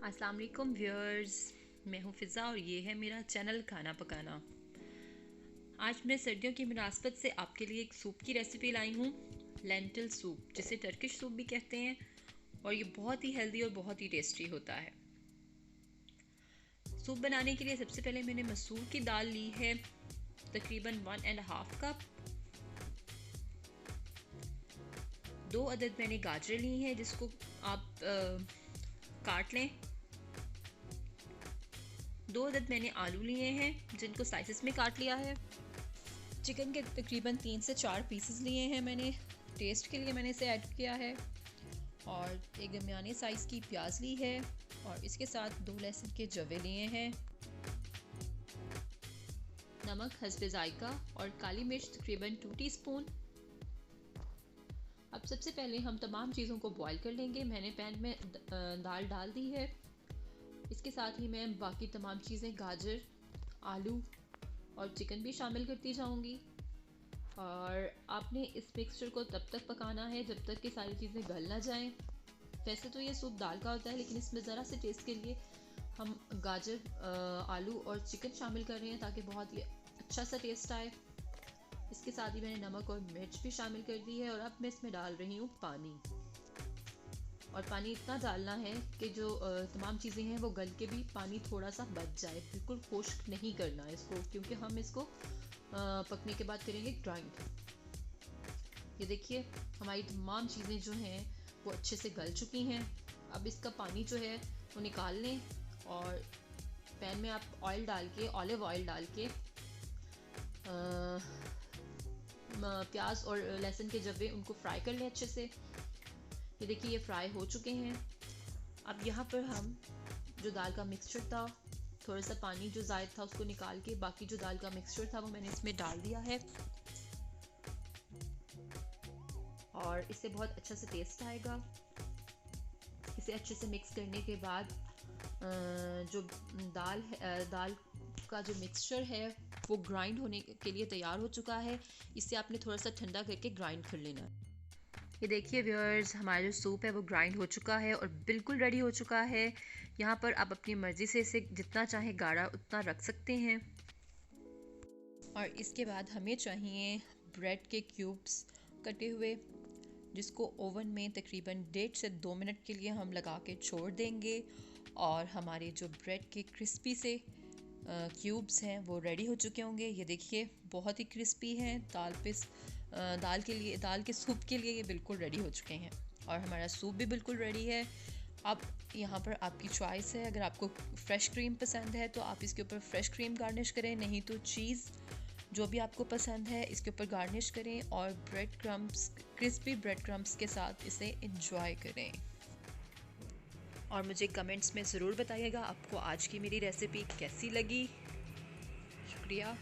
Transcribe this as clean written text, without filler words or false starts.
अस्सलाम वालेकुम व्यूअर्स, मैं हूँ फ़िज़ा और ये है मेरा चैनल खाना पकाना। आज मैं सर्दियों की मुनासबत से आपके लिए एक सूप की रेसिपी लाई हूँ, लेंटिल सूप, जिसे टर्किश सूप भी कहते हैं, और ये बहुत ही हेल्दी और बहुत ही टेस्टी होता है। सूप बनाने के लिए सबसे पहले मैंने मसूर की दाल ली है, तकरीबन 1.5 कप। 2 अदद मैंने गाजर ली हैं, जिसको आप काट लें। 2 अदद मैंने आलू लिए हैं, जिनको स्लाइसेस में काट लिया है। चिकन के तकरीबन 3 से 4 पीसेस लिए हैं मैंने, टेस्ट के लिए मैंने इसे ऐड किया है। और एक दरमियाने साइज़ की प्याज ली है और इसके साथ 2 लहसुन के जवे लिए हैं। नमक हस्बे जायका और काली मिर्च तकरीबन 2 टीस्पून। अब सबसे पहले हम तमाम चीज़ों को बॉईल कर लेंगे। मैंने पैन में दाल डाल दी है। इसके साथ ही मैं बाकी तमाम चीज़ें, गाजर, आलू और चिकन भी शामिल करती जाऊंगी। और आपने इस मिक्सचर को तब तक पकाना है जब तक कि सारी चीज़ें गल ना जाएं। वैसे तो ये सूप दाल का होता है, लेकिन इसमें ज़रा से टेस्ट के लिए हम गाजर, आलू और चिकन शामिल कर रहे हैं ताकि बहुत ही अच्छा सा टेस्ट आए। इसके साथ ही मैंने नमक और मिर्च भी शामिल कर दी है। और अब मैं इसमें डाल रही हूँ पानी। और पानी इतना डालना है कि जो तमाम चीज़ें हैं वो गल के भी पानी थोड़ा सा बच जाए। बिल्कुल खुश्क नहीं करना इसको, क्योंकि हम इसको पकने के बाद करेंगे ग्राइंड। ये देखिए, हमारी तमाम चीज़ें जो हैं वो अच्छे से गल चुकी हैं। अब इसका पानी जो है वो निकाल लें और पैन में आप ऑयल डाल के, ऑलिव ऑयल डाल के, प्याज और लहसुन के जब्बे उनको फ्राई कर लें अच्छे से। ये देखिए, ये फ्राई हो चुके हैं। अब यहाँ पर हम जो दाल का मिक्सचर था, थोड़ा सा पानी जो ज़ायद था उसको निकाल के बाकी जो दाल का मिक्सचर था वो मैंने इसमें डाल दिया है। और इससे बहुत अच्छा से टेस्ट आएगा। इसे अच्छे से मिक्स करने के बाद जो दाल का जो मिक्सचर है वो ग्राइंड होने के लिए तैयार हो चुका है। इसे आपने थोड़ा सा ठंडा करके ग्राइंड कर लेना है। ये देखिए व्यूअर्स, हमारा जो सूप है वो ग्राइंड हो चुका है और बिल्कुल रेडी हो चुका है। यहाँ पर आप अपनी मर्ज़ी से इसे जितना चाहे गाढ़ा उतना रख सकते हैं। और इसके बाद हमें चाहिए ब्रेड के क्यूब्स कटे हुए, जिसको ओवन में तकरीबन 1.5 से 2 मिनट के लिए हम लगा के छोड़ देंगे। और हमारे जो ब्रेड के क्रिस्पी से क्यूब्स हैं वो रेडी हो चुके होंगे। ये देखिए, बहुत ही क्रिस्पी हैं। दाल के सूप के लिए ये बिल्कुल रेडी हो चुके हैं। और हमारा सूप भी बिल्कुल रेडी है। अब यहाँ पर आपकी चॉइस है। अगर आपको फ्रेश क्रीम पसंद है तो आप इसके ऊपर फ्रेश क्रीम गार्निश करें, नहीं तो चीज़, जो भी आपको पसंद है, इसके ऊपर गार्निश करें और bread crumbs, crispy bread crumbs के साथ इसे एंजॉय करें। और मुझे कमेंट्स में ज़रूर बताइएगा आपको आज की मेरी रेसिपी कैसी लगी। शुक्रिया।